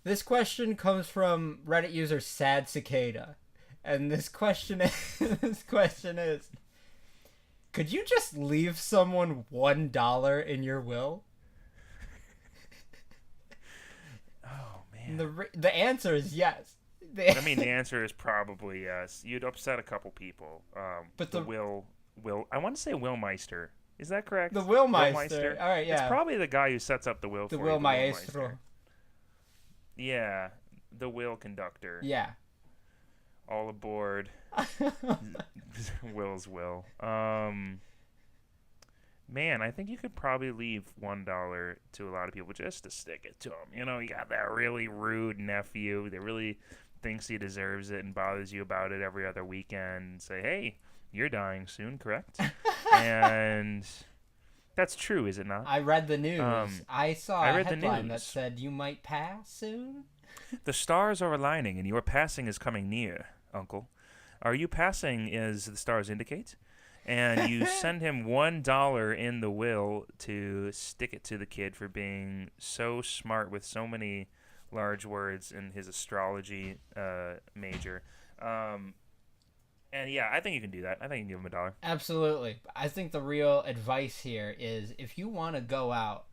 This question comes from Reddit user Sad Cicada, and this question is: could you just leave someone $1 in your will? Oh And man. the answer is yes. I mean, the answer is probably yes. You'd upset a couple people. But The the Will. I want to say Will Meister. Is that correct? Will Willmeister. Meister. All right, It's yeah, probably the guy who sets up the will the for you. The Will Willmaestro. Meister. Yeah, the will conductor. Yeah. All aboard. Will's will. Man, I think you could probably leave $1 to a lot of people just to stick it to them. You know, you got that really rude nephew that really thinks he deserves it and bothers you about it every other weekend. And say, hey, you're dying soon, correct? And that's true, is it not? I read the news. I saw I a read the headline that news. said you might pass soon. The stars are aligning and your passing is coming near, Uncle. Are you passing as the stars indicate? And you send him $1 in the will to stick it to the kid for being so smart with so many large words in his astrology major. And yeah, I think you can do that. I think you can give him $1. Absolutely. I think the real advice here is if you want to go out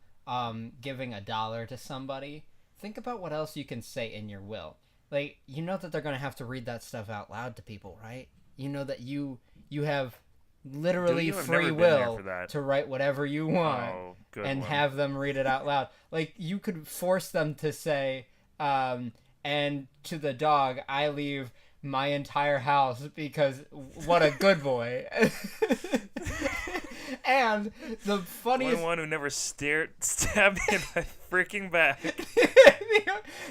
giving $1 to somebody, think about what else you can say in your will. Like, you know that they're going to have to read that stuff out loud to people, right? You know that you have literally I've free never been there will for that. to write whatever you want Oh, good and one. have them read it out loud. Like, you could force them to say, and to the dog, I leave my entire house because what a good boy. And the funniest One who never stabbed me in my freaking back.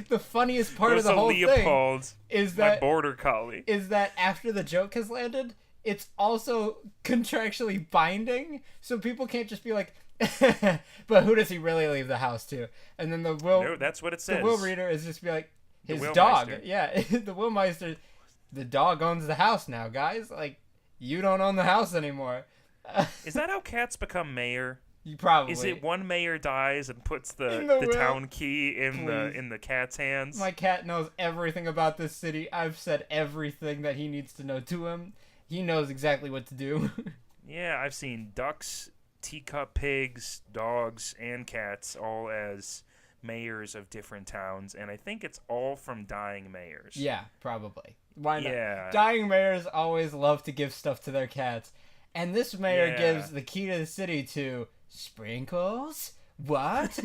the funniest part Goes of the to whole Leopold, thing is my that border collie. after the joke has landed, it's also contractually binding, so people can't just be like, but who does he really leave the house to? And then No, that's what it the says. will reader is just be like, The his Will dog. Meister. Yeah, the Willmeister, the dog owns the house now, guys. Like, you don't own the house anymore. Is that how cats become mayor? You probably. Is it one mayor dies and puts In the the will? town key in Please. the cat's hands? My cat knows everything about this city. I've said everything that he needs to know to him. He knows exactly what to do. Yeah, I've seen ducks, teacup pigs, dogs, and cats all as mayors of different towns, and I think it's all from dying mayors. Yeah, probably. Why not? Yeah. Dying mayors always love to give stuff to their cats. And this mayor Yeah. gives the key to the city to Sprinkles? What?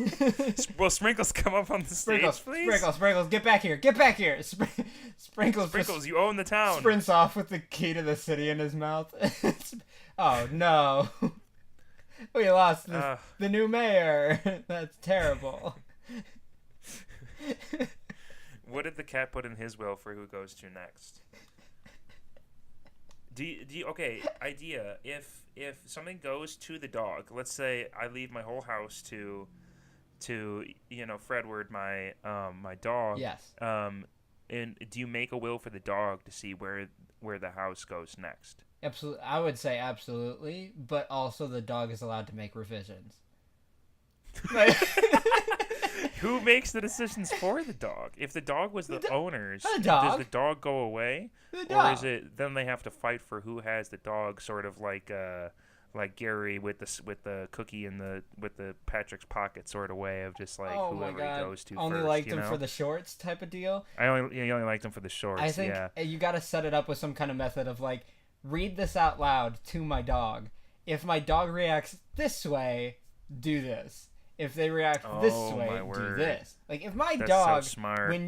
Will Sprinkles come up on the Sprinkles, stage, please? Sprinkles, get back here, get back here. Sprinkles, Sprinkles, you own the town. sprints off with the key to the city in his mouth. Oh no. We lost the new mayor. That's terrible. What did the cat put in his will for who goes to next? Do you okay, idea. If something goes to the dog, let's say I leave my whole house to Fredward, my dog. Yes. And do you make a will for the dog to see where the house goes next? Absolutely. I would say absolutely, but also the dog is allowed to make revisions. Who makes the decisions for the dog? If the dog was the owner's, the does dog. the dog go away? The Or dog. is it then they have to fight for who has the dog, sort of like Gary with the cookie in the Patrick's pocket sort of way of just like Oh my whoever god! he goes to Only first. liked you him know? for the shorts type of deal. You only liked him for the shorts. I think yeah. you got to set it up with some kind of method of like, read this out loud to my dog. If my dog reacts this way, do this. If they react this Oh, way, my do word. this. Like if my That's dog, so smart. when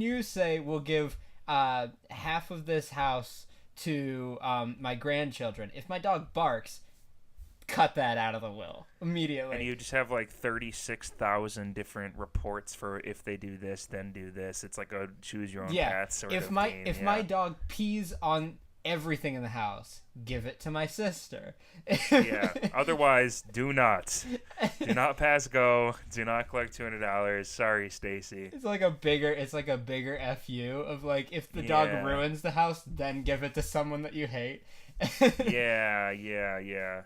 you say we'll give half of this house to my grandchildren, if my dog barks, cut that out of the will immediately. And you just have like 36,000 different reports for if they do this, then do this. It's like a choose your own path sort of game. If my dog pees on everything in the house, give it to my sister. Yeah. Otherwise, do not pass go. Do not collect $200. Sorry, Stacy. It's like a bigger fu of like, if the dog Yeah. ruins the house, then give it to someone that you hate. Yeah.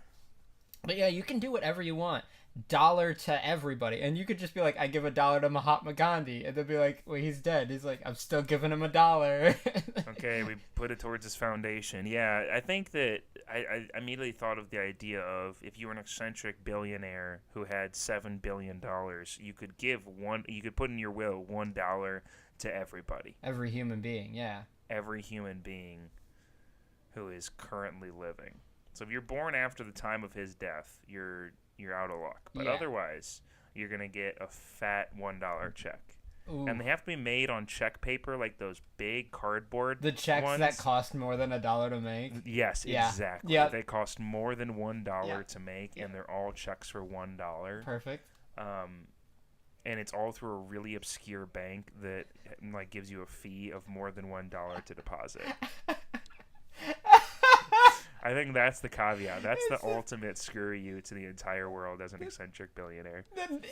But yeah, you can do whatever you want. dollar to everybody, and you could just be like, I give $1 to Mahatma Gandhi, and they'll be like, well, he's dead. He's like, I'm still giving him $1. Okay, we put it towards his foundation. Yeah, I think that I immediately thought of the idea of if you were an eccentric billionaire who had $7 billion, you could you could put in your will $1 to everybody. Every human being, yeah. Every human being who is currently living. So if you're born after the time of his death, you're out of luck. But otherwise, you're going to get a fat $1 check. Ooh. And they have to be made on check paper, like those big cardboard The checks ones. that cost more than $1 to make. Yes, Yeah. exactly. Yep. They cost more than $1 Yep. to make, Yep. and they're all checks for $1. Perfect. And it's all through a really obscure bank that like gives you a fee of more than $1 to deposit. I think that's the caveat. That's the ultimate screw you to the entire world as an eccentric billionaire.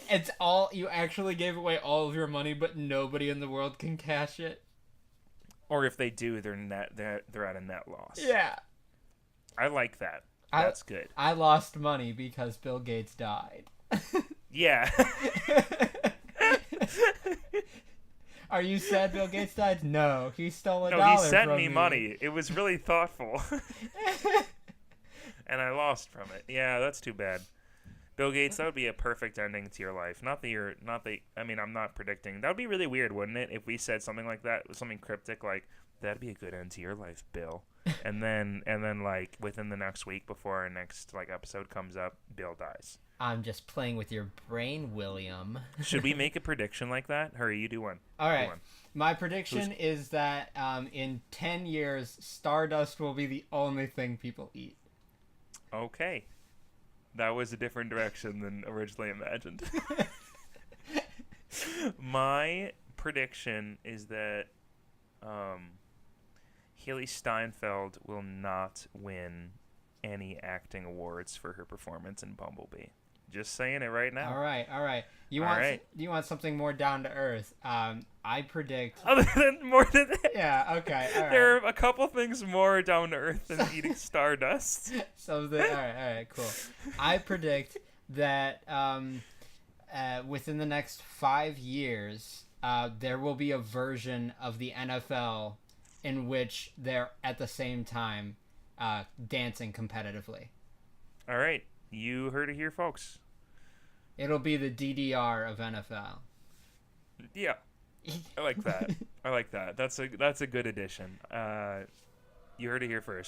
It's all, you actually gave away all of your money, but nobody in the world can cash it. Or if they do, they're at a net loss. Yeah. I like that. That's good. I lost money because Bill Gates died. Yeah. Are you sad Bill Gates died? No, he stole $1 No, he sent from me money. It was really thoughtful. And I lost from it. Yeah, that's too bad. Bill Gates, that would be a perfect ending to your life. I mean, I'm not predicting. That would be really weird, wouldn't it? If we said something like that, something cryptic like, that'd be a good end to your life, Bill. and then like within the next week before our next like episode comes up, Bill dies. I'm just playing with your brain, William. Should we make a prediction like that? Hurry, you do one. All right. My prediction is that in 10 years, Stardust will be the only thing people eat. Okay. That was a different direction than originally imagined. My prediction is that Haley Steinfeld will not win any acting awards for her performance in Bumblebee. Just saying it right now. All right. You want something more down to earth? I predict. Other than more than that. Yeah. Okay. All right. There are a couple things more down to earth than eating Stardust. All right. Cool. I predict that within the next 5 years, there will be a version of the NFL in which they're at the same time dancing competitively. All right. You heard it here, folks. It'll be the DDR of NFL. Yeah, I like that. That's a good addition. You heard it here first.